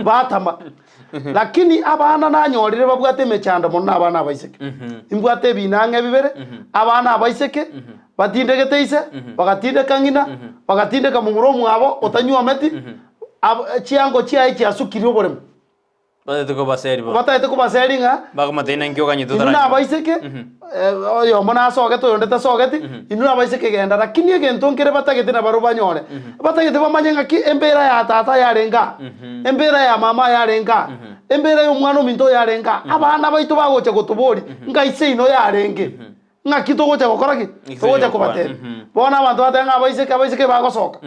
batama lakini abana nanyorire babwate mechando mona abana abaiseke imbwate binange bibere abana abaiseke batinde geteise bagatinde kangina bagatinde kamunguro mwabo otanywa meti chiango chiai chiasukiri oboremo batete ko baseri nga bagomatena nkyo kanyito tara ina abaiseke oyo mona sogeto yondeta sogeti inu abaiseke genda lakini egento nkere batagete na baro banyore batagete bamanyenga ki embera ya tata yarenga embera ya mama yarenga embera y'umwana ominto yarenga abana baito bagoche gotubori ngaise ino yarenge ngakito goche gokora ki goche kubatera bona abantu batenga abaiseke bagosoka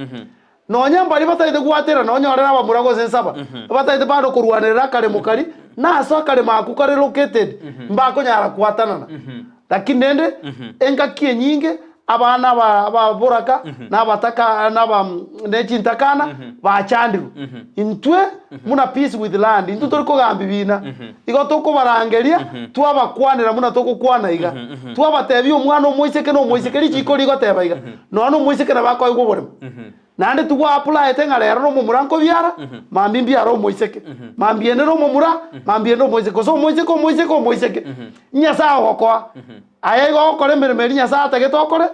nonya mbali batayite gwatera nonyorera abamurago sensaba batayite bado kurwanira kare mukari naso kare maku kare located mbako nyara kwatanana lakini nende enga kienyinge abana baboraka nabataka naba nechintakana bachandiru intwe muna peace with land intu tori kogambi bina igo toko barangeria twabakwanira muna toko kwana iga twabatebi omwana omoiseke no moiseke lichiko ligo teba iga no moiseke na bako igobore nande tuwa apply tenga lero no mumuranko byara mambi byara omoiseke mambi ene no mumura mambi ene omoiseke so omoiseke nyasa okwa aye go kore meremeri nyasa tagetokore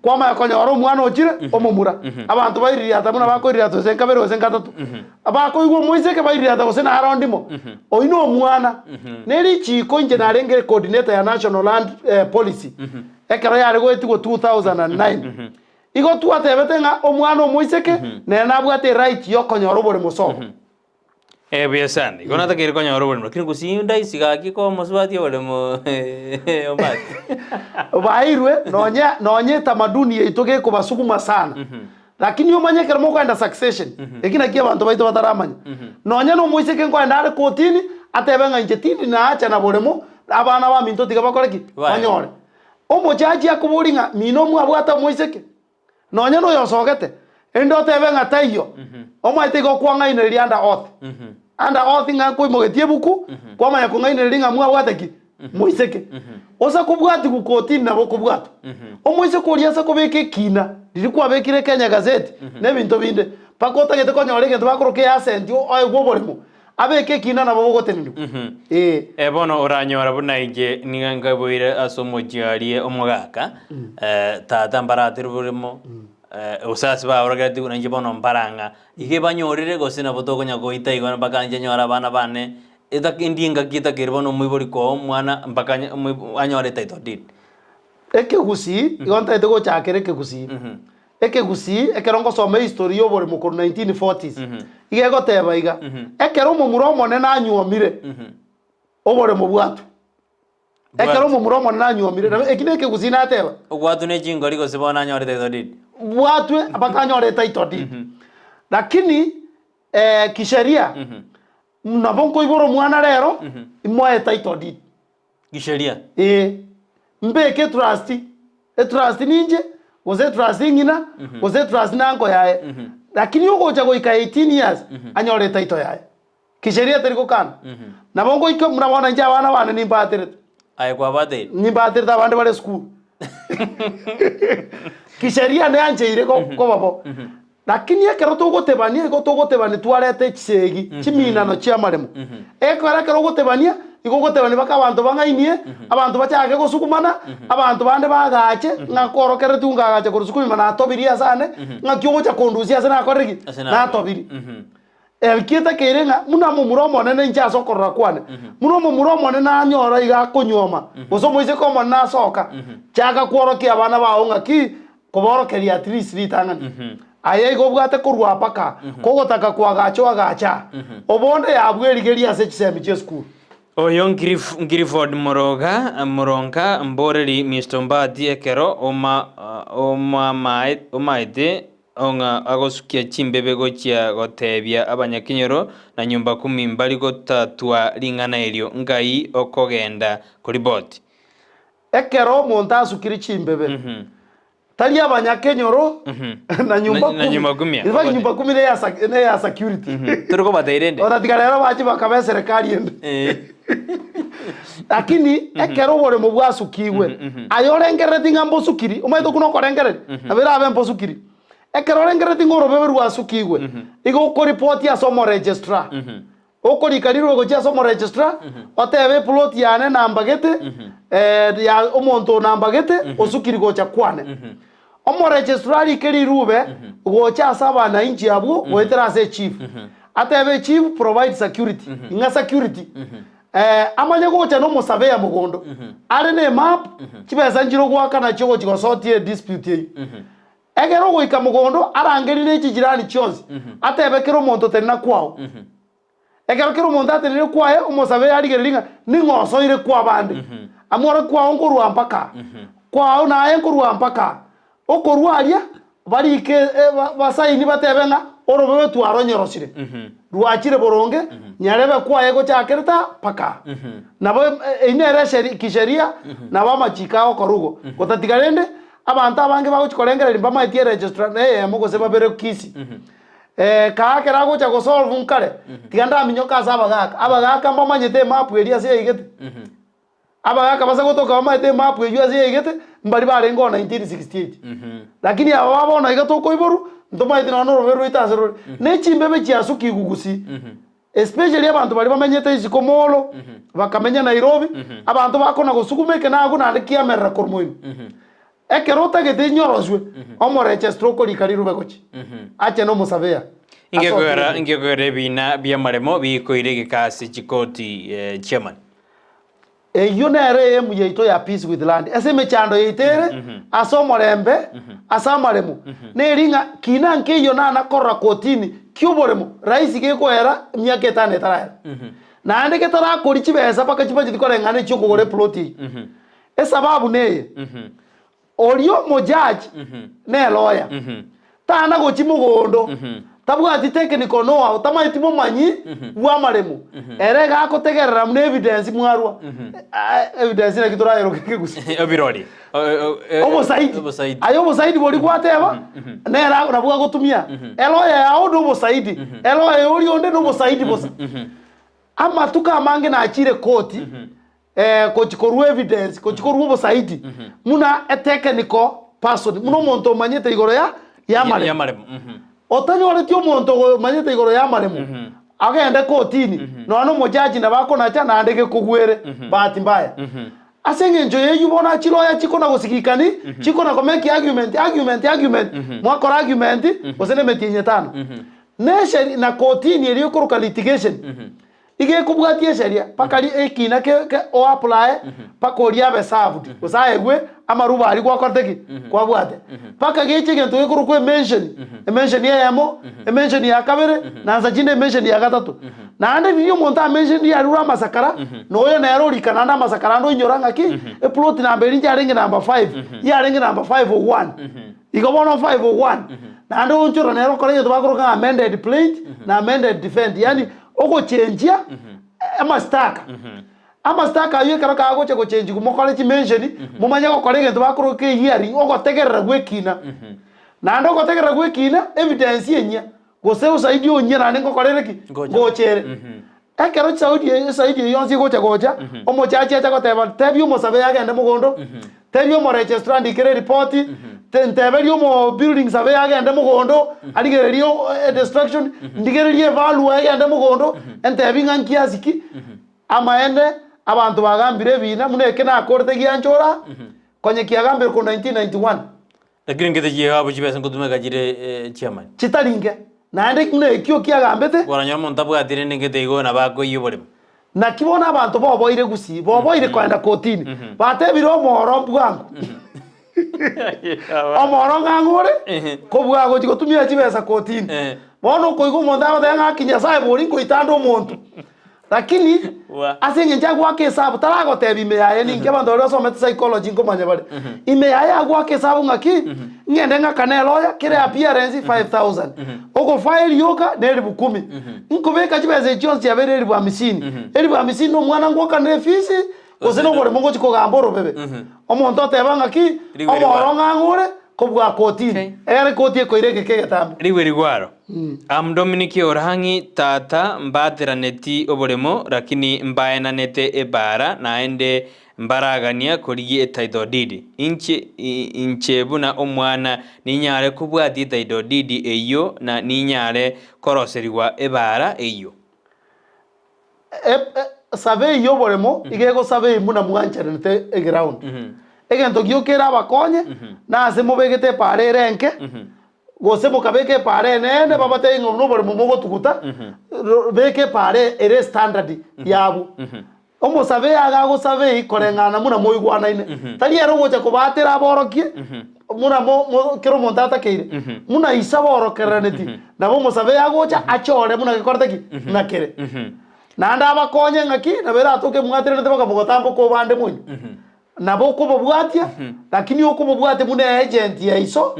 kwama yakonyoro omwana ochire omumura abantu bayiri atamuna bakorira to senka bero senka tatu abako igwo omoiseke bayiri ata gose na arondimo oino omwana neri chiko nje narengere coordinator ya national land policy ekero yare go etugo 2009 igo tuatebete nga omwana omoiseke nena bwate right yokonyoro bore musoko biasani gona takiri konyoro bore lakini kusinda isigaki ko muswati bore mo ombati bairwe nonye tamaduni yeitoge kubasukuma sana lakini yomanye kermo kwenda succession ekina kia abantu baito bataramanya nonye no moiseke kwenda ari kotini atebenga injetini na acha na boremo abana ba minto tiga bakoreki banyore omojaji akuburinga mino mwabwata moiseke nonya no yosogete endo tebe ngatayo omaite go kwanga ine rianda oth anda oth nga ko mogetie buku kwama ko ngaine ringa mwa wataki moiseke osa kubwati ku kotini nabo kubwatu omoise ko riasa ko beke kina dirikwa bekire Kenya Gazette ne binto binde pakota gete ko nyore gete bakoroke asenti oy goborimo abeke kina nabo bogotendu bono oranyora buna inge ninganga boire asomojiarie omogaka tata mbaratiri burimo usasi ba oragati unanje bono mbaranga ige banyorire gosina botokonya goita igona bakanje nyora bana bane indinga kita kirbono mwibori ko mwana mbakanya anyore taito dit Gusii igonta etego chakere Gusii Gusii ekerongo some history yo bore mukuru 1940s igego teba iga ekero mumuro mone na nyuomire obore mu bwatu ekero mumuro mone na nyuomire ekine Gusii na teba obwatu ne jingo liko sibona nyore taito dit bwatu abakanyore taito dit lakini kisheria nabonko iboro mwana rero imoe taito dit kisheria mbeke trust ninje goze trust ngina goze trust nango yae lakini yuko chago ika 18 years anyore taito yae kisheria teriko kan nabongo iko mnabona nje abana bana nimbatere aye kwa bate nimbatere abande bale school kisheria ne anje ire ko babo lakini ekero tugotebania iko tugotebani twarete chisegi chimina no chia maremo ekora kero gotebania igogotebani baka abantu bangainie abantu bachake gosukumana abantu bande bagache ngakorokere tungagache kurusukuma na tobiria sane ngakyo cha kondusia sana akoregi na tobiri elkieta kerenga muna mumuromo nene nja sokorra kwane muno muromo nene anyora iga konyoma goso moise komo na soka chaka kworokia abana bawo ngaki koborokeria at least litangani aye gobwate kurwa paka kogotaka kwagacho agacha obonde yabwerigeria se chisemi che school oyo ngiriford moronga mboreri Mr. Mbadi ekero omaite onga agosukia chimbebe gochia gotebia abanyakinyoro na nyumba 10 mbali gotatwa lingana elio ngai okogenda kuriboti ekero monta asukiri chimbebe tali abanyakenyoro na nyumba 10 ifa nyumba 10 ne ya security turiko batairende oratigarero bachi bakabe serikali ende lakini ekero bore mu bwasukiwe ayorengereti ngambo sukiri umaito kuno korengereti abera abe mpo sukiri ekerorengere ngorobebe rwasukigwe igo ko report ya somo registrar oko likalirwe gocha somo registrar otebe plot yane namba gete ya omonto namba gete osukiri gocha kwane omo registrar ikeri rube gocha saba na inchi abo goetera se chief atebe chief provide security inga security amanya gocha no musabe ya mugondo are ne map kibesa njiro gwaka na cyo kigosotie dispute ye egero goika mugondo arangerire iki jirani cyonse atebe kero monto terina kwao egero kero monto aterire kwae umusabe yarigeringa ningoso ire kwa bande amora kwao ngorwa mpaka kwao na ngorwa mpaka okorwaria barike basaini batebenga orobe twaronyerosire rwachire boronge nyarebe kwae go chakerta paka nabo inere kisheria nabo machikao korugo gotatigarende abantu abange bagochikorengera limba maitie registrar mugo seba bere Kisii kaakera gocha go solve nkare tiganda minyoka abagaka mbamanyete map area se igete abagaka basa gotoka maite map area se igete mbari barengo 1968 lakini aba babona igatoko iboru ntomaite na no robero itasero ne chimbebe chiasuki Gusii especially abantu bari bamenyete isikomolo bakamenya Nairobi abantu bakona gosukumeke nago nandikia merra kormoim ekerota gete nyoroswe omo registro ko likaliru begochi ache no musavea ingegora bina bya maremo bikoire gikasi chikoti chairman yunere muyeito ya peace with land ese mechando yitere asomorembe asamaremu neringa kina nke yona na korra kotini kyuboremo rais gekwera myaka 5 etara na ande ketara kori chibesa paka chibaji dikorengane chukugore ploti esababu neye Olio mojaji ne lawyer tana go chimugondo tabwati technical no how tamaitimo manyi wa maremu erega akotegerera mu evidence mwarwa evidence na kitora yero kigusi obirori obosaidi ayo bosaidi boli kwateba nera nabuga gutumia eloya ya ndo bosaidi eloya uri onde no bosaidi bosa ama tuka mange na achire koti kochikoru evidence kochikoru bosaidi muna a technical person muno monto manyete igoro ya maremu otanyore tio monto manyete igoro ya maremu agende kotini no mojaji na bako nacha na andike kugwere bahati mbaya asenge njo yeyubona chiloya chikona gosikikani chikona komeki argument mwakora argument osene metinye tano nesheri na kotini iliyo kuruka litigation ige kubwatie sheria pakali ekina ke o apply pakoria be served usaegwe amaruba ali kwa korteki kwa bwate paka geche gento ekuru kwe mention ya yamo mention ya kabere na nzajine mention ya gatatu na ande niyo monta mention ya rura masakara no yo na yaro kananda masakara ndo nyoranga ki e plot na mberi ya renge number 5 ya renge number 501 igo bono 501 na ande onchoro na yaro kore yo bakuru amended plaint na amended defend yani ogo chenjia amastaka ayo karaka ago chego chenji kumokole chi mention mumanya ko kolege ndo bakuru ke hearing ogo tegerera gwekina na ndo ko tegerera gwekina evidence yenya gose usaidi onye na ngo kolere ki gochere ekero saidi yonsi gocha omochachi acha ko tebyo mosabe yagende mugondo tebyo mo registrar ndikere report tebyo mo building sabe yagende mugondo aligererio destruction ndigererie value yagende mugondo entebinga nkiaziki amaende abantu bagambire bina muneke na korte gianchora konye kiagambire ko 1991 lakini ngete je habo chibesa ngutume gajire chairman chitaringe naende kune kyo kiagambete waranyamo ntabwatire ngete igo na bako yibore na kibona abantu boboire Gusii boboire kwenda kotini batebiro moro bwangu omoro ngangure ko bwago chikotumia chibesa kotini bono ko igo monda batanga kinya sai bori ko itando omuntu lakini asenge njagwa ke sabu tarago tebi me yaye ninge bando roso met psychology ngomanya bale ime yaye agwa ke sabu ngaki ngende ngakane lawyer kire appearance 5000 ogo file yoka neribu 10 nkubeka chibeze chonse yabere eribu 50 no mwana ngoka ne fisi ozeno bore mongo chiko gamboro bebe omonto teba ngaki omoro ngangure ko bwa kotini ere koti ko ireke ke gatambe riwe rigwaro Dominic Orangi tata mbatiraneti oboremo lakini mbaenanete ebara naende mbaragania kurigi etaitho didi inche buna omwana ninyare kubwati etaitho didi eyo na ninyare koroseriwa ebara eyo survey yo boremo igego survey muna mwancharenete ground egento giokera abakonye nase mubegete pare renke gose mukabeke pare nene babate ngono boremo mugotuguta beke pare ere standard yabu omo survey agago survey korengana muna moigwanaine tari ero gocha kubatera aborokie muna kero montata keire muna isaborokeraneti nabo mo survey agocha achore muna gekorteki nakere nanda abakonye ngaki nabera atoke mwatirete bakamugotambo ko bande munyu nabo ko bobwatia lakini uko bobwate muna agent ya iso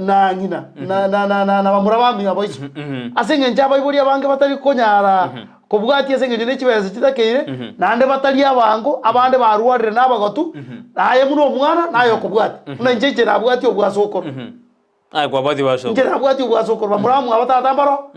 na ngina na bamurabami abo iso asenge njaba iburi abange batari konyara kubwatia asenge nyine kibese kitakeire nande batari abango abande baruarire nabagotu naye muno omwana nayo kubwati muna njeje nabwati obwasoko kwa bodi baso nje nabwati obwasoko bamuramu abatatambaro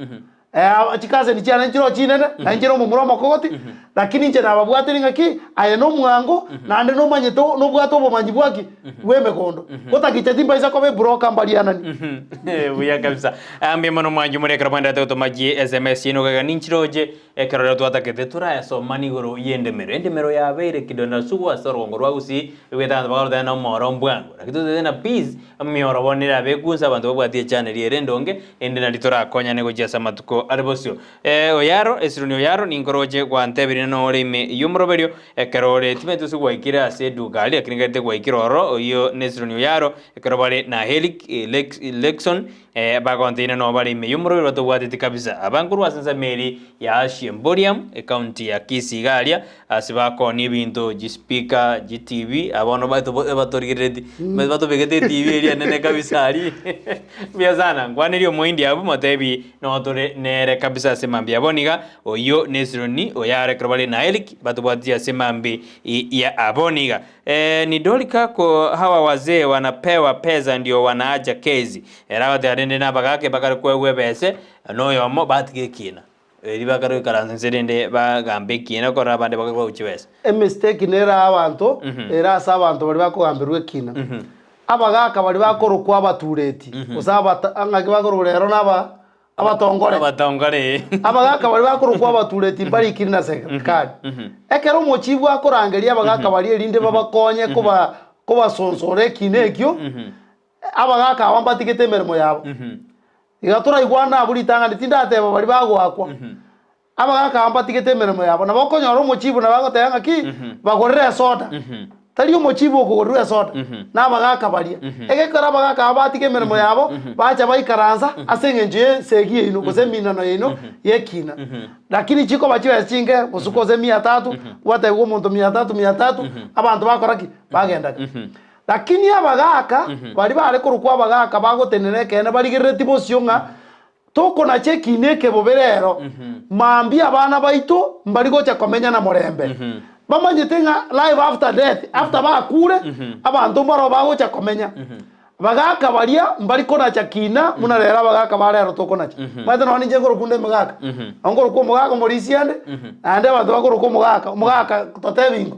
chikaze ni cyane njiro kinene na njiro mu muroma kogoti lakini nje nababwate ngaki aye no mwango nande no manyeto no bwato bo manjibwaki weme kondo kotakiche timba isa kobe broka mbaliana ni buya kabisa ambe mono mwanju muri karabanda to maji SMS ino gaga ninchiroje ekarora twatakete turaya so manigoro yendemero ya beire kidona suwa sorongo rwagusi wetanda bagaro na moro mbwango lakini na peace mioro bonera bekunza abantu babwatie channel yerendonge ende na litora konya nego jasa matuko aribosio oyaro esiruni oyaro ningoroje kwa ntebiri no orime yumroberio ekarore timetu sugwaikira asedu gali akinigate gwaikiroro oyo nesiruni oyaro ekarobale na Helic Lexon bagontina no bali me yumroberio batobwatiti kabisa abanguru asenza meri ya Shemboriam county ya Kisii galia asibako ni bintu speaker GTV abono batorigiredi batobegete TV eri nene kabisa ari biazana ngwanelio moindi abo matebi no tore nere kabisa semambi aboniga oyo nesironi oyare krobali na Helic batobwatia semambi ya aboniga ni dolika ko hawa wazee wanapewa pesa ndio wanaaja kezi era batarende nabagake bakari kwewe bese no yomo batige kina ribakaro karanze serende bagambe kina kora bande bakako uchibese mistake nera abantu era asa abantu bari bakogambirwe kina abagaka bari bakorokwa abatureti usaba angaki bakororero naba abatongore abagaka bari bakorokwa abatureti bari kiri na serikali ekero mochibu akorangeria abagaka bari erinde babakonye kuba sonsore kinekyo abagaka abambatigete merimo yabo igatura igwana buri tanga nditindateba bari bagwakwa abagaka abambatigete merimo yabo nabokonyora omochibu nabagotanga ki bagorere soda tari omochibu okogorere soda nabagaka bari egekora abagaka abatige merimo yabo bacha baikaranza asenge nje segie ino kose minano ino yekina lakini chiko bachiwe chinge busukoze 300 wata go muntu 300 abantu bakoraki bagenda lakini abagaka bari bare kurukwa abagaka bagotenere bari gereti bosionga toko na cheki neke boberero mambi abana baito mbari gocha komenya na morembe bamanyitenga live after death after bakure abantu baro bagocha komenya bagaka baria mbari kona chakina munarera abagaka barero toko nacha bado no ninje ngoro kunde magaka angoro ko magaka morisiande ande abantu bakoro ko magaka totebingo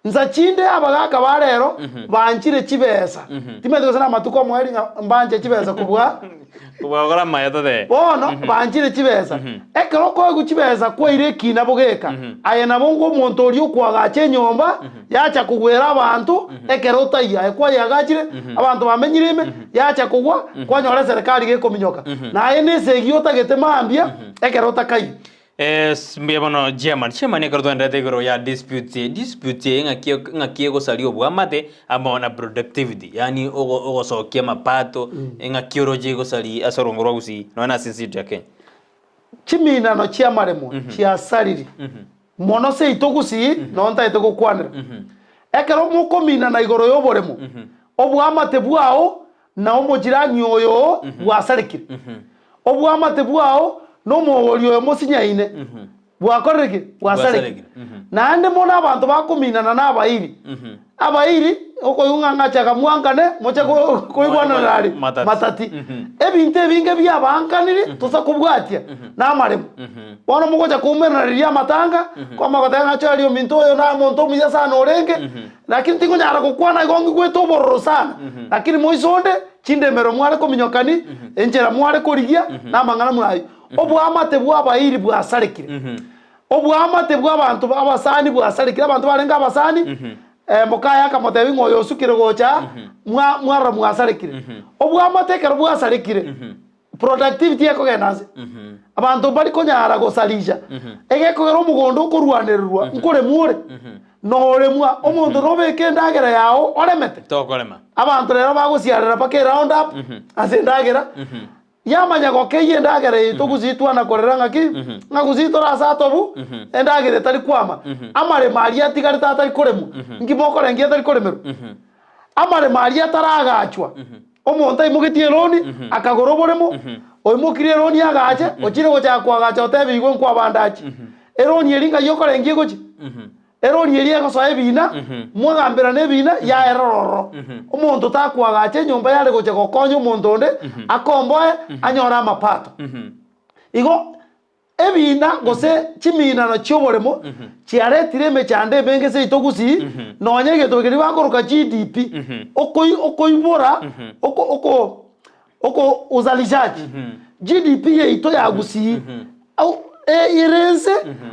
nza chinde abagaka barero banchire chibesa timete gusana matuko mweri mbanje chibesa kubwa gora mayato de bono banchire chibesa ekero ko guchibesa kwa ire kina bogeka aye nabongo muntu ori okwagache nyomba yacha kugwera abantu ekero taiya ekwa yagachire abantu bamenyirime yacha kugwa kwanyora serikali gekominyoka naye nesegi otagete mambia ekero takai mbiabono chairman ekarto ndate goro ya dispute ngakie go sali obwamate amona productivity yani ogo sokia mapato ngakie roje go sali asorongoro gusi nona sensiti yake chimina no chiamaremo chia saliri mono se itogusi nonta itoko kwanira ekero mukomina na igoro yoboremo obwamate bwao na omojirani oyo bwasarekire obwamate bwao no morio mosinyaine bwakoreke bwasareke nande mona abantu bakuminana nabairi abairi okoyunga ngacha mwangane mocha koibwana nari matati ebinte binge byabankanire tuza kubwatia namaremo wana mugoja kumerariria matanga kwa magotenga chali minto yo na monto muya sana orenge lakini tingo nyara kokwana igongi kweto bororo sana lakini moisonde Bwechindemero mware kominyokani enjera mware korigia na mangana mwayo obwamate bwabairi bwasarekire obwamate bw'abantu abasani bwasarekire abantu barenga abasani mukaya kamotebi ngoyo sukire gocha mwara mwasarekire obwamatekero bwasarekire productivity yako genaze abantu bari konyara gosalisha egekogera omugondo okorwanirwa nkore mwore noremwa omuntu robeke ndagera yao oremete tokorema abantu rero bagosiarira pake round up asendagera yamanya gokeye ndagera itoguzitwa na korera ngaki ngaguzitora satobu endagera tari kwama amare maria tigari tatari koremu ngimoko rengi atari koremeru amare maria taragachwa omuntu imugitie roni akagoroboremo oimukire roni agache ochire gocha kwagacha otebi igwe kwa bandachi eroni eringa yokorengi gochi eroni erie gosoe bina mwagambira ne bina ya erororo omuntu takwagache nyomba yare goche gokonyo omuntu onde akomboe anyora mapato igo ebina gose chimina no choboremo chiaretire mechande benge se itogusi nonye getogeri bakoruka GDP okoibora oko uzalishaji GDP ye ito ya Gusii au irense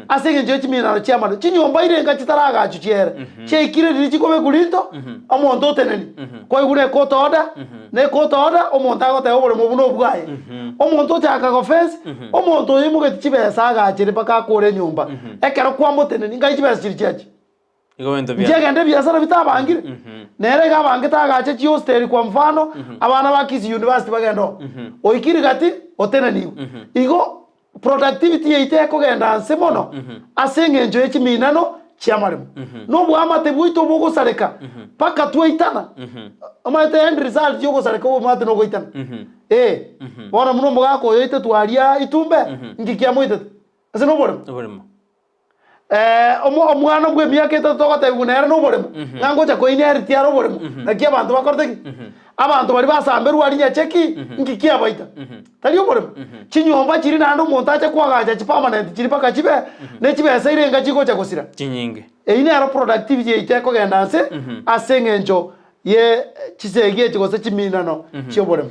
asenge nje chimina no chiamano chinyomba irenga chitaraga chuchiere chekire richikobe gulinto omonto teneni koigure kotoda ne kotoda omonto agote oboremo buno bwaye omonto chaka gofense omonto yimugeti chibesa agachire paka kore nyumba ekero kwambo teneni ngai chibesa chirichachi igomento bya njegende biasara bitabangire nere gabangita agache chi hostel kwa mfano abana ba Kisii University bagendo oikiri gati oteneni igo productivity yeite kogenda nsemono asenge njo echiminano chiamarimo no bwamate bwito bugo sareka paka twaitana amate end result yogo sareka wo mate no goitana bona muno mugako yoite twaria itumbe ngikia moite ase no boremo omwana bwe miaka etotogote gunera no boremo ngangocha koineri tiaro boremo nakia abantu bakorteki abantu bari basamberu ari nyacheki ngikia baita tari boremo chinyomba chiri nando montache kwagacha permanent chiri paka chibe ne chibe sairenga chigocha gosira chinyinge ine aro productivity iteko gendanse asengenjo ye chisege chigose chiminano chioboremo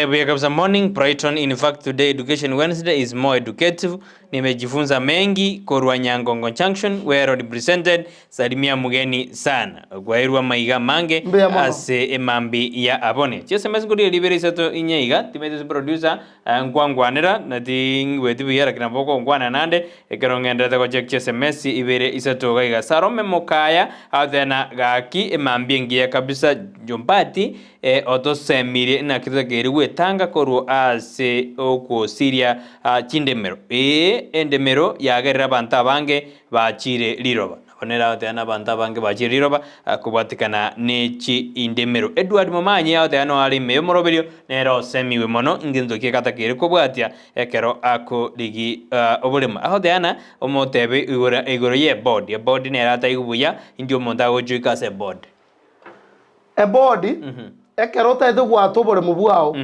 we have morning Brighton. In fact, today Education Wednesday is more educative. Nimejifunza mengi Korwa Nyangongo Junction where represented Salimia Mugeni sana. Gwairwa maiga mange ase emambi ya abone. Chese mesguri liberi sato inyaiga. Timetu producer ngwangwanera na tingwetu biyara kinaboko ngwana nande ekerongenda tako chese mesi ibere isato gaiga sarome mokaya athena gaki emambi ngia kabisa jombati oto semire na kitageri wetanga koru ase oko Siria Bwechindemero endemero yagerera banta bange bachire liroba onera otana banta bange bachire liroba kubatikana nechi indemero Edward Momanyi otano ali meyo moroberio nero semiwe mono nginzo kikatakire kubwatia ekero ako ligi obolema otana omotebe igoro ye board nera taigubuya indio montago juika se board ekero taito gwato bore mubwao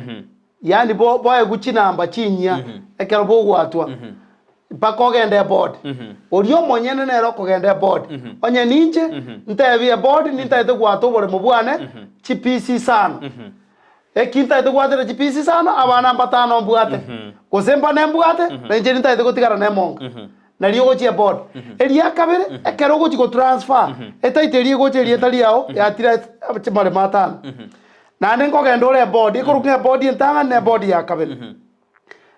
yani boye guchinamba chinya ekero bo gwatwa bakogende board orio monyene nero kogende board onye ninje ntebi board nitaito gwato bore mubwane chi PC sana ekinta ito gwatira chi PC sana abana batano mbwate kosemba nembwate nenje nitaito gotigara nemonga nariyo gochia board eria kabere ekero gochiko transfer etaiterie gocherie tariao yatira chimare matano nande nkogenda ore board ikoruke board entanga ne board ya kabere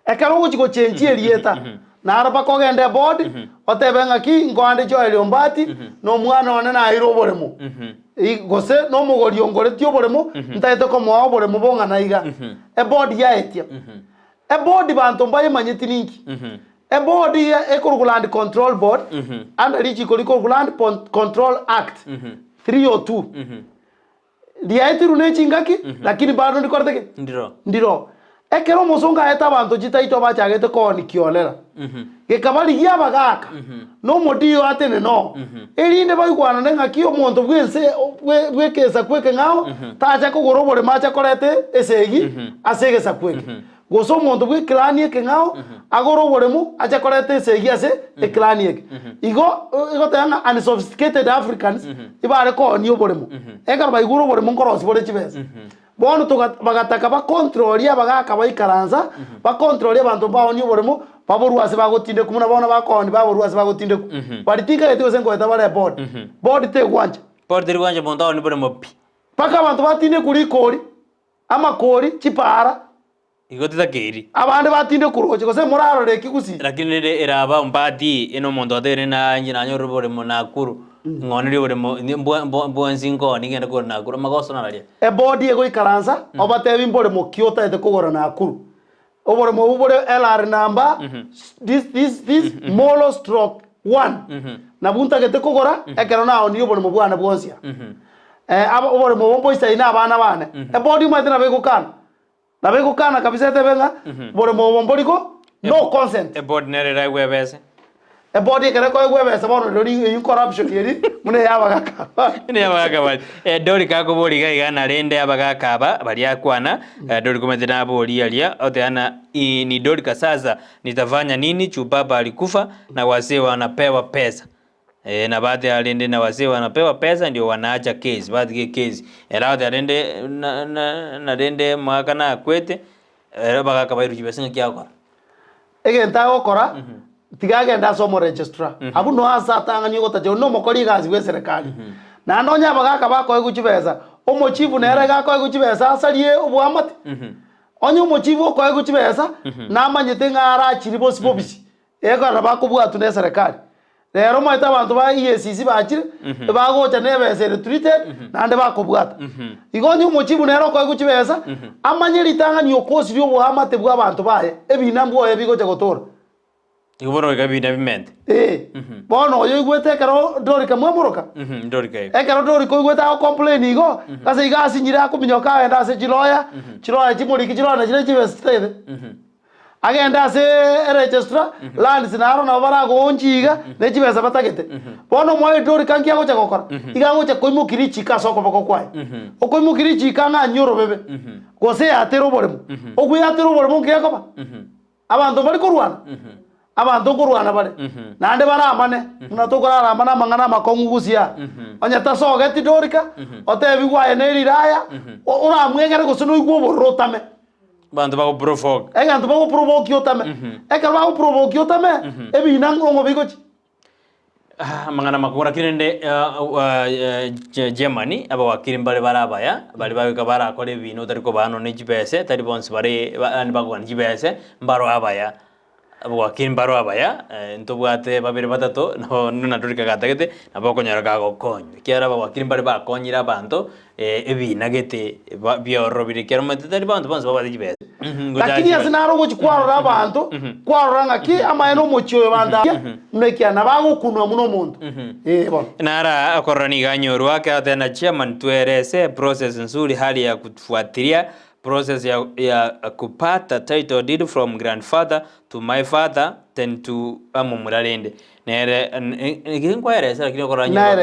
ekero gochiko change erieta nara bakogenda board otebenga ki ngwande jo eliombati no mwana one na iro boremo igose no mugorio ngore tio boremo ntaite ko mwa boremo bonga na iga board ya etia board bantu mbaye manyetininki board ya Land Control Board and richi Land Control Act 302 diaitiru ne chingaki lakini bado ndikorteke ndiro ekero musonga eta abantu chitaito bachagete koni kiolera gekabali gia bagaka no modio atene no erinde baigwana nenga kio muntu bwense bwekesa kweke ngao tacha kugorobore macha korete esegi asegesa kweke goso muntu bweklani eke ngao agorobore mu acha korete esegi ase eklani eke igo tanga unsophisticated Africans ibare koni oboremo ekara baigorobore mu nkorosi bore chibesa bono bagataka ba control ya bagaka baikaranza ba control ya bantu bawo ni boremo baboruase bagotinde kumuna bona bakoni baboruase bagotinde baritika yete osengo eta bare board te gwanja bonda ni boremo pi paka abantu batinde kuri kori ama kori chipara igotita keri abande batinde kuroche gose muraro reki Gusii lakini eraba mbadi eno mondo atere na nyina nyoro boremo na kuru ng'oneri boremo bwensingo nigenda kugora nakuru magoso nararia board ego ikaranza obatebi mboremo kiota ete kugora nakuru oboremo ubore LR number this molo stroke 1 na bunta gete kugora ekero nao ni oboremo bwana bwonsia aba oboremo bombo isa ina abana bane board mate na begukana kabisa ete benga boremo bomboriko no consent board nerera gwebese board kere ko gwebese bono lori corruption yeri mune yabagaka ine yabagaka dori kako bori gaiga na rende yabagaka bali akwana dori kumethina abori alia oteana ni dori kasaza nitafanya nini chubaba alikufa na wazee wanapewa pesa na baadhi ya rende na wazee wanapewa pesa ndio wanaacha case baadhi ya case era rende na rende mwaka na kwete bagaka bairu chibesinga kyakora egenta gokora tigage nda somo registrar abu no asa tanga nyo gota no mokori gazi we serikali na nonya bagaka bako eguchibeza omochivu nere gako eguchibeza asarie obwamati onyo mochivu ko eguchibeza na manyete ngara chiri bosi bobisi ego na bako bwatu ne serikali rero maita abantu ba EACC bachire bagocha nebese retreated nande bako bwata igonyo mochivu nere ko eguchibeza amanyeri tanga nyo kosi ryo obwamati bwa abantu baye ebinambo ebigocha gotora igoboro gabina bimente bono oyo igwete karo dori kamwamoroka dori kai karo dori ko igwete a complain igo kase igasi nyira kuminyoka enda se chiloya chimuri kichiloya na chire chivestede agenda se registrar land sinaro na bara gonjiga ne chibesa batagete bono moyo dori kankia gocha gokora igangocha koimukiri chika soko boko kwai okoimukiri chika nga nyoro bebe gose atero boremo oguyatero boremo ngiakoba abantu bari kurwana abantu kurwana bare nande baramane munatokora ramana mangana makongu Gusia onyata sogeti dorika otebi gwaye neriraya uramwengere gusuno igwo borotame bantu bago provoke egantu bago provoke otame ekara bago provoke otame ebina ngo bigochi mangana makura kirende Germany aba wakirimbale barabaya bali babika barakore bino tariko bano ne jibese tari bonse bare ani bagwan jibese mbaro abaya wakirimbaro abaya ntobwate babere batato no naturika gatagete nabokonyara gago konyo kiara wakirimbale bakonyira abantu ebinagete bioro birikero matari bantu bonse babadi jibese lakini asinaro gochi kwarora abantu kwarora ngaki amaeno mochyo banda mnekia nabago kunwa muno muntu bon nara akorani ganyoru wake atena chairman tuerese process nzuri hali ya kufuatilia process ya kupata title deed from grandfather to my father then to amumurarende nere ngingwaeresa lakini okoranya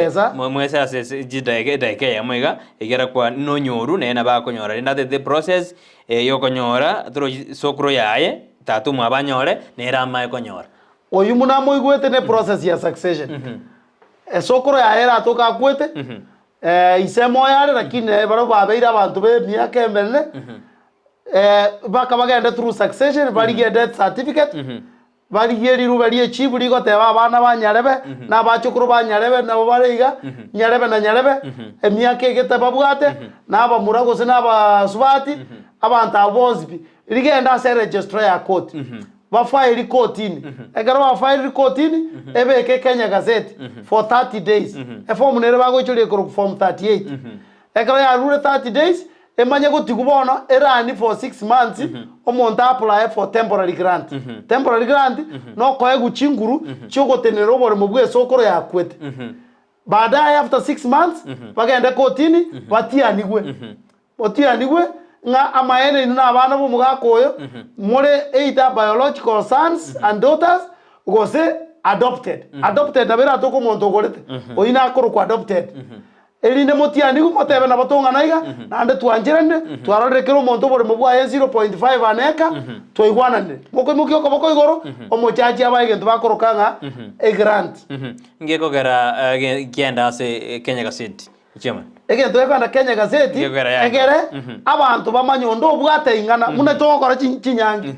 mwese ase jidaike ya mwega igera kwa nonyoru nena bakonyora rinda the process yokonyora tro sokro yaye tatu mwabanyore nera amaye konyora oyu munamo igwete ne process ya succession sokro yaye ratoka kwete isemo yare lakini baro babeira abantu be myaka emene baka bagenda through succession bari get death certificate bari yeri rubari chibu ligo teba abana banyarebe na bachukuru banyarebe na bariga nyarebe na nyarebe emyaka egete babwate na abamurago se na abasubati abantu abozbi ligenda se registrar ya court ba file court in egaro ba file court in ebeke Kenya Gazette for 30 days form nere bago chule ko form 38 egaro ya rule 30 days emanye go tikubona erani for 6 months omonta apply for temporary grant temporary grant no ko eguchinguru choko tenero bore mubwe sokoro ya kwete baadaye after 6 months bagenda court in batianigwe nga amaene inu na bana bo mugakoyo more either biological sons and daughters gose adopted adopted na bera to ko monto gorete oina akoro ko adopted elinde motiani ko motebe na batonga naiga nande twanjirende twarorekero monto bore mubwa ya 0.5 aneka toigwanane moko mukyo ko boko igoro omochachi abaige tubakorokanga a grant ngeko gara genda ase Kenya Gazette chema egento ekana Kenya Gazette egere abantu bamanyondo obwate ingana muna tokora chinyangi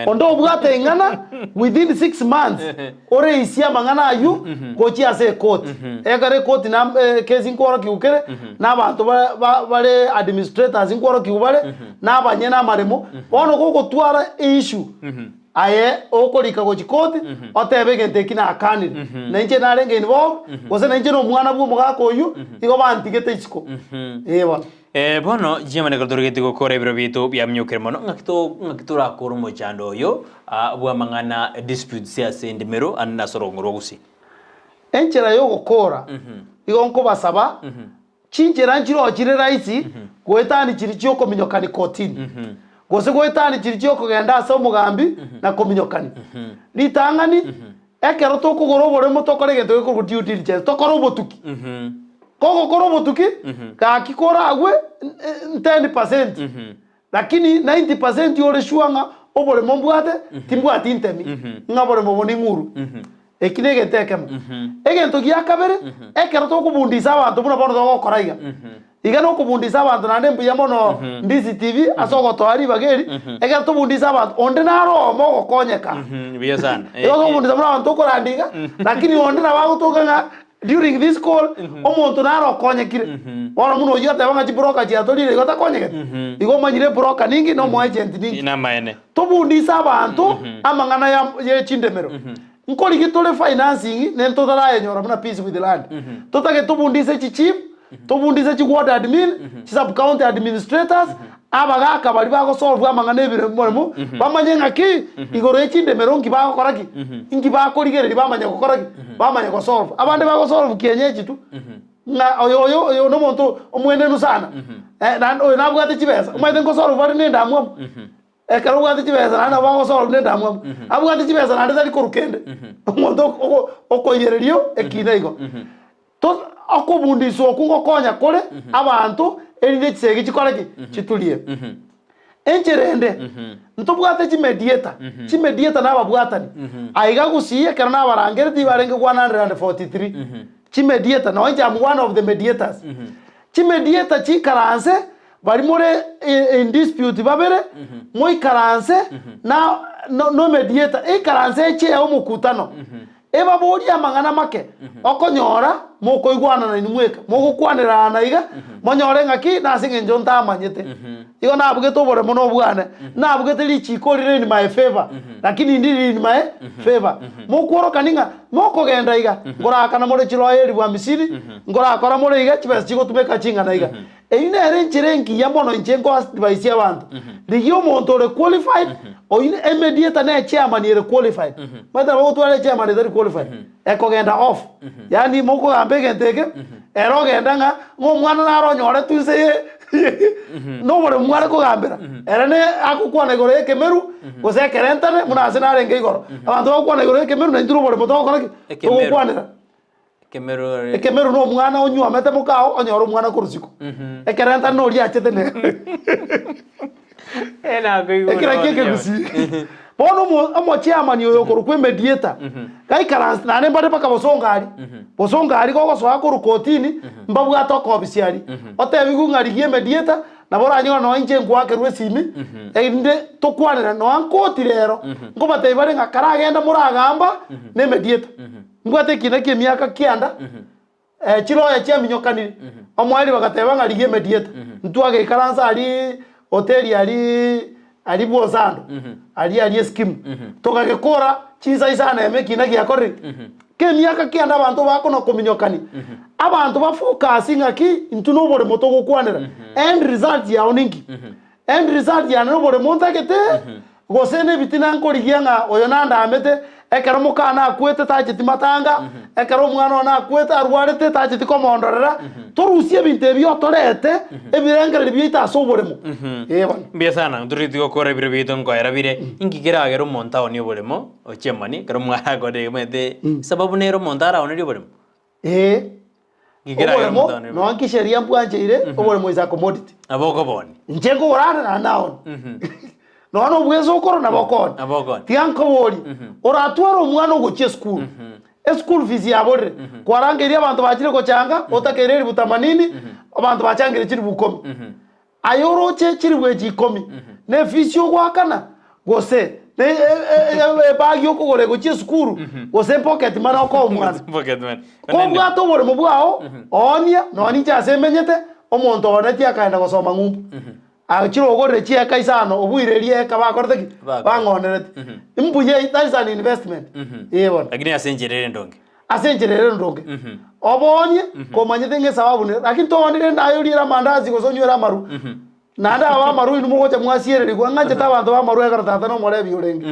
ondo obwate ingana within 6 months ore isia mangana ayu gochi ase court egere court na case inkoro kiukere na abantu bare administrators inkoro kiubare na banye na maremo bono gogo twara issue aye okorika gochi court otebe gente kina akaniri na nje na renge involve gose na nje no mwana bwo mugakoyu igo bantigete isko ewa bono jema nekotorogeti gukora ibiro bitu bya myukire mono ngakitura akoro Omochando yo bwa mangana disputes ya Ndimero anna sorongoro Gusii enchera yo gukora igo nko basaba chinchera nchiro chire raisi gwetani chiri cyo kominyokani kotini gose gwetani chiri cyo kugenda ase omugambi na kominyokani litangani ekero to kugoro bore mutokore gento ko due diligence tokoro obotuki koko koro obotuki ka kikora agwe 10% lakini 90% yore shuanga obore mombwate timbwati intemi ngabore moboni nguru ekinege tekemo egento gya kabere ekero to kubundisa abantu buna bono to koraiga igano kubundisa abantu nande mbuya mono Ndizi TV asoko twari bageri egero to bundisa abantu onde naro mo gokonyeka biya sana ego kubundisa buna abantu korandiga lakini onde na bago tokanga during this call omuntu naro konyekire ora muno yote banga chibroka chia tolire gota konyeke igo manyire broker ningi no mo agent ningi ina maene to bundisa abantu amangana ya Bwechindemero nkori gitole financing nento dara yenyora muna peace with the land totage tubundise chichief tubundise chigward admin sub county administrators abagaka bali bago solve amangana ebire moremo bamanye ngaki igoro Bwechindemero ngi bago koraki ngi bakorigere bamanye gokoraki bamanye go solve abande bago solve kienyeji tu na oyo no monto omwene nusana na oyo nabwate chibesa omwete ngo solve bari nenda amwa ekaro bwate chibesa na bago solve nenda amwa abwate chibesa na ndari korukende omonto okoyererio ekinaigo to akobundiso kungokonya kore abantu erinde chisege chikoreki chitulie encherende ntobwate chimediator na babwatani aiga Gusii ekero na barangere ti barenge 143 chimediator no nja one of the mediators chimediator chikaranse bari more in dispute babere moi karanse na no mediator karanse che omukutano eba bodi amangana make okonyora moko igwana na inimweka moko kwanira na iga monyore ngaki na singe njonta amanyete igo nabuge to bore mono bwane nabuge teli chikorire in my favor lakini ndiri in my favor moko kaninga moko genda iga ngora kana more chiroyeri bwa misiri ngora akora more iga chibesa chigotumeka chinga na iga eyine erenchirengi ya mono nchengo advice abantu ligio monto re qualified oyine immediate na chairman ire qualified mata bago twale chairman ire qualified eko genda off yani moko gambe genteke ero genda nga ngo mwana na ro nyore tuse no bore mware ko gambera erene akukwana igoro Kemeru gose kerentane munase na renge igoro abantu bakwana igoro Kemeru na nduro bore moto koraki okwanira Kemeru no mwana onyu amete mukao onyoro mwana kurusiko ekerenta no ri achetene ena ko igoro ekirake Gusii bono Omochando yoyo korukwe mediator kai karans na ne bade paka bosongari ko so akuru kotini mbabwa to ko bisiari otebi gungarigie mediator na bora nyo no nje ngwake rwesimi ende to kwanira no ankoti rero ngo batei bare ngakara agenda muragamba ne mediator ngwate kina ke miaka kianda chiro ya chia minyokaniri omwali bagateba ngarigie mediator ntwage karansa ali hoteli ali bwozando ali scheme tokagekora chiza isana emekina giakori ke miaka kianda abantu bakono kominyokani abantu bafocus ngaki intuno bore moto gukwanira end result ya oningi end result ya no bore monta kete gosene bitina nkorigia nga oyo nanda amete ekero mukana akwete tachiti matanga ekero mwana ona akwete arwarete tachiti komondorera torusie bintu ebyo torete ebirengereri byita asoboremo ebona mbia sana turiti gukora ibiro bito ngoera bire ingikira agero monta oni oboremo ochemani kero mwana gode mete sababu nero montara oni oboremo ngikira agero monta oni no nkisheria mbwanjeire oboremo is a commodity aboko boni njengo orana na naon no bwezo ukoro na bokoni tianko bori oratwara omwana ogochie school school fees yabore kwarangeria abantu bachire kochanga otakereri butamanini abantu bachangire chiri bukomi ayoroche chiri bweji 10 ne fees yo gwakana gose ne bagi okogore gochie school gose pocket mana ko omwana pocket man ko bwato bore mubwao onia no ni chase menyete omonto oneti akaenda gosoma ngumbu achiro ogore chia kaisano obuirerie ka bakorteki bangonerete imbuye that is an investment yebona lakini asenjerere ndonge obonye komanyete nge sababu ne lakini to ndire ndayo rira mandazi gosonywera maru nanda aba maru inu mugoche mwasiereri gwanganje tabantu ba maru ekarata no more biurenge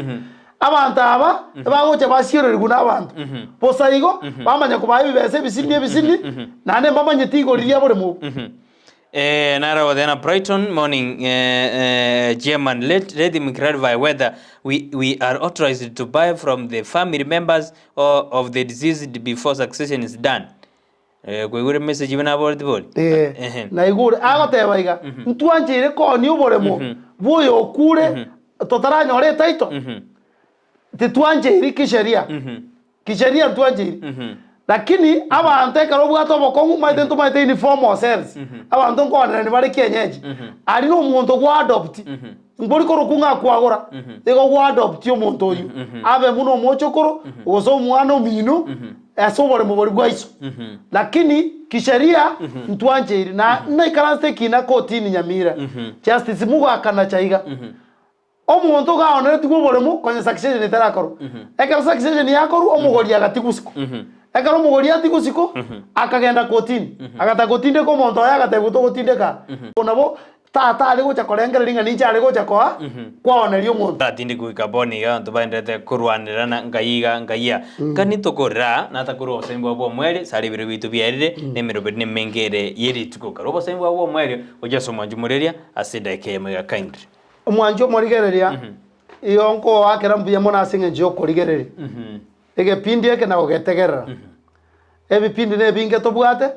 abantu aba bagoche basiereri guna abantu posaigo bamanya kubaye bibese bisini nande bamanye tigo riya bore mu Nara Wadena Brighton morning German let him clarify whether we are authorized to buy from the family members or of the deceased before succession is done. Kwegure message bana bori bori. Na igure agoteba iga ntwanjire ko ni uboremo boyo okure totaranyore taito. Titwanjire kisheria twanjire. Lakini abantu ekaro bwato bokongu maite uniform ourselves abantu nkona ni bari kenyeji ari no muntu gwa adopt ngori koro kunga kwagora ego gwa adopt yo muntu uyu abe muno mochokoro ozo mwana mino asobore mubori gwaiso lakini kisheria ntwanje na ikaranste kina kotini Nyamira justice mugo akana chaiga omuntu ga onere tiguboremo konye succession itarakoro ekaro succession yakoru omugori agatigusiko ekaro mugori atigusiko akagenda kotini agata kotinde ko monto agatebuto kotindeka onabo tata ari gocha korengereringa ninja ari gocha kwa onerio muntu tatinde kuikaboni ga tubaendete kurwanira na ngaiya ngani tokora na takuru osembo bo mwere sari biro bitu byerire nemero bine mengere yeri tukoka robo sembo bo mwere ojaso manjumureria asida keme ga kindly omwanjo morigereria iyonko akera mbuye mona asinge njo korigereri ege pindi eke na ogetegerera ebi pindi ne binge tobwate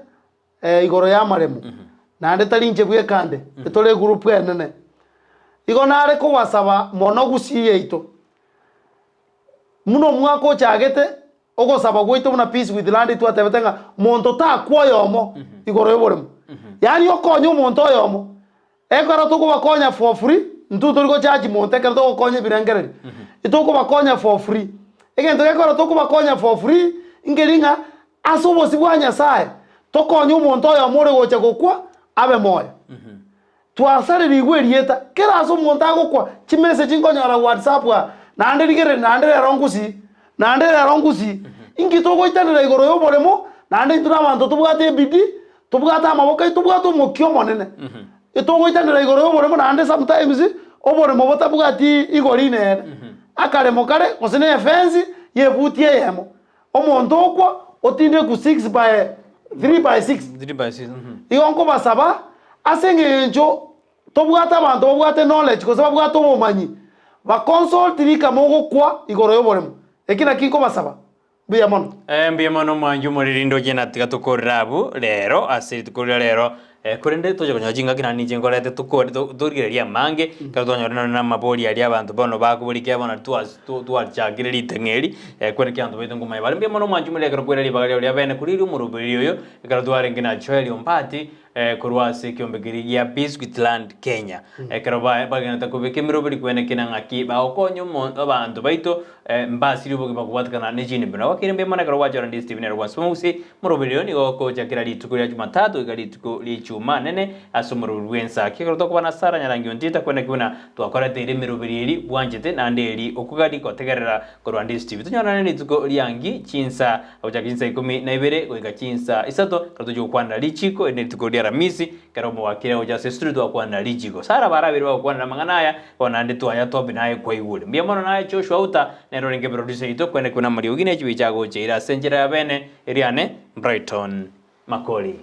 igoro ya maremu nande talinje bwe kande etole group enene igo nare ko wasaba mono Gusii yeito muno mwako chagete ogosaba goito na peace with land tu atebetenga monto ta kwoyomo igoro yoboremu yani okonyo monto yomo ekara to ko bakonya for free ntuto liko charge monto ekara to konya birengereri itoko bakonya for free egento gekora to ko bakonya for free ingeringa asubo sibwanya sae tokonya umuntu oyo amore goche gukwa abe moyo twasare rigwerieta kera aso umuntu agukwa chimessage ngonyora WhatsApp wa nande rigere nande rongusi ingito goitanira igoro yoboremo nande ntura abantu tubwate bidi tubwate amaboka tubwate umukyo monene itogoitanira igoro yoboremo nande sometimes oboremo botabwati igori ne akaremo kare osene fence yebutie yemo omuntu okwa otinde ku 6 by 3 by 6 iyonko basaba asenge njo tobwata abantu tobwate knowledge ko sababwata obumanyi ba consult rika mogo kwa igoro yoboremo ekina kiko basaba mbiyamono mwanju muririndo jena tigatukorrabu rero ase tukorera rero kurende toje konyojinga kina nije ngorete tukore turigereria mange katonyora na mabori ali abantu bono bakuburikia bona twachagire litengeri kwene kyandu beto ngoma bari mbiyamono mwanju murekera kwereri bagari ali abene kuriri umurubiri yo ikatware ngina choeli ompati kurwase kiombegiri ya Biscuit Land Kenya karoba bagana takubeke mirobiri kwene kina ngaki ba okonyo abantu baito mbasiri bogi bakubatkana nejini bina wakire mbemana karwa jara ndi Steven Erwan Smusi murobiri ni goko jakira litukuria Jumatatu igalituko lichuma nene asumuru wensa kikoro kubana sara nyarangi ondita kwene kuna twakorete ire mirobiri iri bwanjete nanderi okugadi kotegerera korwa ndi Steven tunyana nene tuko liangi chinsa ojakinsa 12 goika chinsa isato katujo kwanda lichiko ene tuko dia ramisi kero mwakire oja se street wa kwana lijigo sara barabiri wa kwana manganaya ona nditu aya tobi naye kwa igule mbia mono naye Joshua uta nero ringe producer ito kwene kuna mali ugine chibichago cheira senjera ya bene eriane Brighton Makoli